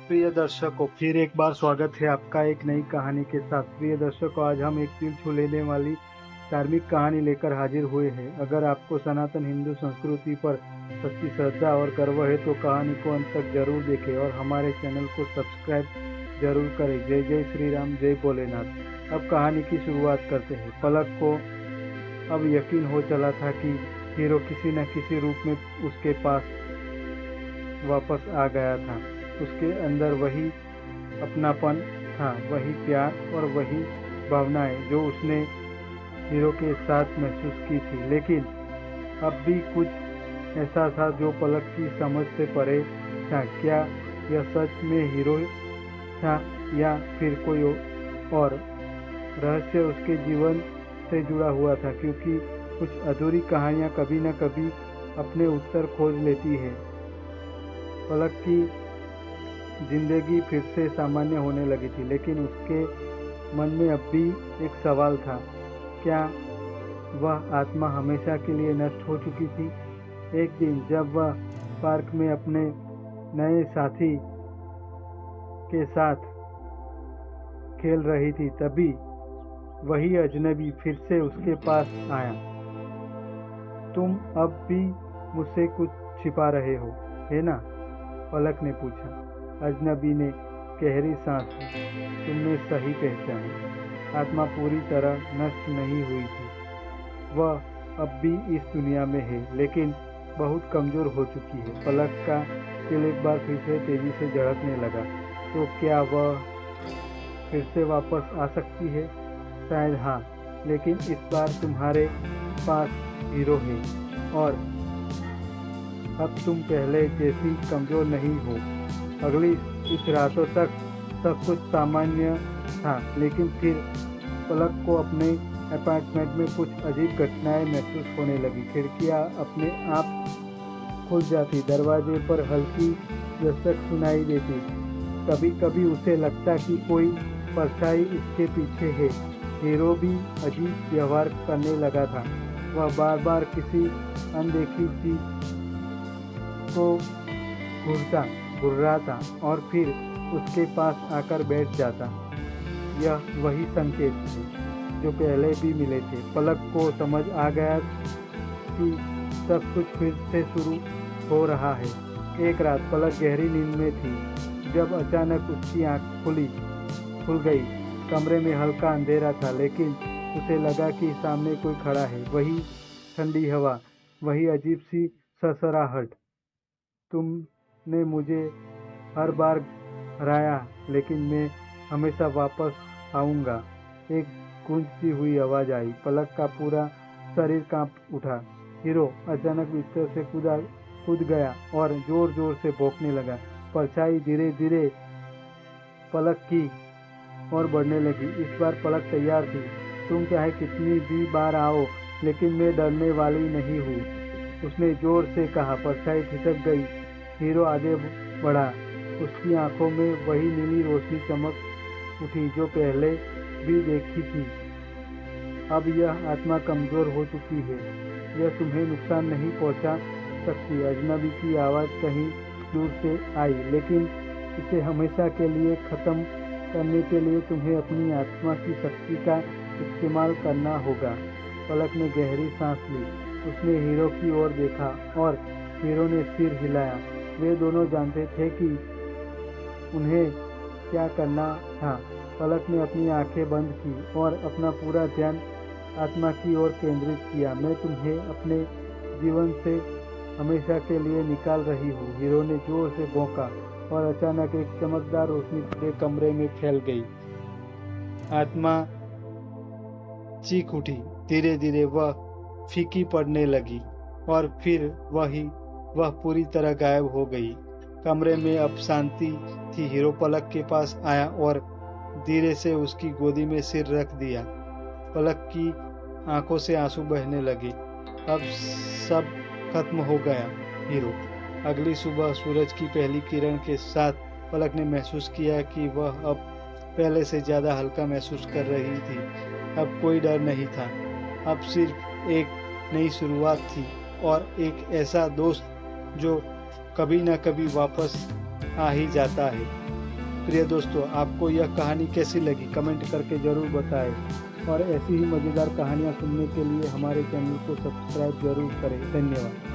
प्रिय दर्शकों, फिर एक बार स्वागत है आपका एक नई कहानी के साथ। प्रिय दर्शकों, आज हम एक दिल छू लेने वाली धार्मिक कहानी लेकर हाजिर हुए हैं। अगर आपको सनातन हिंदू संस्कृति पर सच्ची श्रद्धा और गर्व है तो कहानी को अंत तक जरूर देखें और हमारे चैनल को सब्सक्राइब जरूर करें। जय जय श्री राम, जय भोलेनाथ। अब कहानी की शुरुआत करते हैं। पलक को अब यकीन हो चला था कि हीरो किसी न किसी रूप में उसके पास वापस आ गया था। उसके अंदर वही अपनापन था, वही प्यार और वही भावनाएं जो उसने हीरो के साथ महसूस की थी। लेकिन अब भी कुछ ऐसा था जो पलक की समझ से परे था। क्या यह सच में हीरो था या फिर कोई और रहस्य उसके जीवन से जुड़ा हुआ था? क्योंकि कुछ अधूरी कहानियां कभी न कभी अपने उत्तर खोज लेती है। पलक की जिंदगी फिर से सामान्य होने लगी थी, लेकिन उसके मन में अब भी एक सवाल था। क्या वह आत्मा हमेशा के लिए नष्ट हो चुकी थी? एक दिन जब वह पार्क में अपने नए साथी के साथ खेल रही थी, तभी वही अजनबी फिर से उसके पास आया। तुम अब भी मुझसे कुछ छिपा रहे हो, है ना? पलक ने पूछा। अजनबी ने गहरी सांस ली। तुमने सही पहचाना। आत्मा पूरी तरह नष्ट नहीं हुई थी। वह अब भी इस दुनिया में है, लेकिन बहुत कमजोर हो चुकी है। पलक का दिल एक बार फिर से तेजी से धड़कने लगा। तो क्या वह फिर से वापस आ सकती है? शायद हाँ, लेकिन इस बार तुम्हारे पास हीरो है और अब तुम पहले जैसी कमजोर नहीं हो। अगली कुछ रातों तक सब कुछ सामान्य था, लेकिन फिर पलक को अपने अपार्टमेंट में कुछ अजीब घटनाएं महसूस होने लगी। खिड़कियां अपने आप खुल जाती, दरवाजे पर हल्की दस्तक सुनाई देती। कभी कभी उसे लगता कि कोई परछाई इसके पीछे है। हीरो भी अजीब व्यवहार करने लगा था। वह बार बार किसी अनदेखी चीज को घुर्राता और फिर उसके पास आकर बैठ जाता। यह वही संकेत थे जो पहले भी मिले थे। पलक को समझ आ गया कि सब कुछ फिर से शुरू हो रहा है। एक रात पलक गहरी नींद में थी जब अचानक उसकी आंख खुल गई। कमरे में हल्का अंधेरा था, लेकिन उसे लगा कि सामने कोई खड़ा है। वही ठंडी हवा, वही अजीब सी सरसराहट। तुमने मुझे हर बार हराया, लेकिन मैं हमेशा वापस आऊंगा। एक गूंजती हुई आवाज आई। पलक का पूरा शरीर कांप उठा। हीरो अचानक बिस्तर से कूद गया और जोर जोर से भौंकने लगा। परछाई धीरे धीरे पलक की और बढ़ने लगी। इस बार पलक तैयार थी। तुम चाहे कितनी भी बार आओ, लेकिन मैं डरने वाली नहीं हूँ, उसने जोर से कहा। परछाई खिसक गई। हीरो आगे बढ़ा। उसकी आंखों में वही नीली रोशनी चमक उठी जो पहले भी देखी थी। अब यह आत्मा कमजोर हो चुकी है। यह तुम्हें नुकसान नहीं पहुंचा सकती। अजनबी की आवाज कहीं दूर से आई। लेकिन इसे हमेशा के लिए खत्म करने के लिए तुम्हें अपनी आत्मा की शक्ति का इस्तेमाल करना होगा। पलक ने गहरी सांस ली। उसने हीरो की ओर देखा और हीरो ने सिर हिलाया। वे दोनों जानते थे कि उन्हें क्या करना था। पलक ने अपनी आंखें बंद की और अपना पूरा ध्यान आत्मा की ओर केंद्रित किया। मैं तुम्हें अपने जीवन से हमेशा के लिए निकाल रही हूँ। हीरो ने जोर से भौंका और अचानक एक चमकदार रोशनी पूरे कमरे में फैल गई। आत्मा चीख उठी। धीरे धीरे वह फीकी पड़ने लगी और फिर वह पूरी तरह गायब हो गई। कमरे में अब शांति थी। हीरो पलक के पास आया और धीरे से उसकी गोदी में सिर रख दिया। पलक की आंखों से आंसू बहने लगे। अब सब खत्म हो गया हीरो। अगली सुबह सूरज की पहली किरण के साथ पलक ने महसूस किया कि वह अब पहले से ज्यादा हल्का महसूस कर रही थी। अब कोई डर नहीं था। अब सिर्फ एक नई शुरुआत थी और एक ऐसा दोस्त जो कभी न कभी वापस आ ही जाता है। प्रिय दोस्तों, आपको यह कहानी कैसी लगी कमेंट करके ज़रूर बताएं और ऐसी ही मज़ेदार कहानियाँ सुनने के लिए हमारे चैनल को सब्सक्राइब ज़रूर करें। धन्यवाद।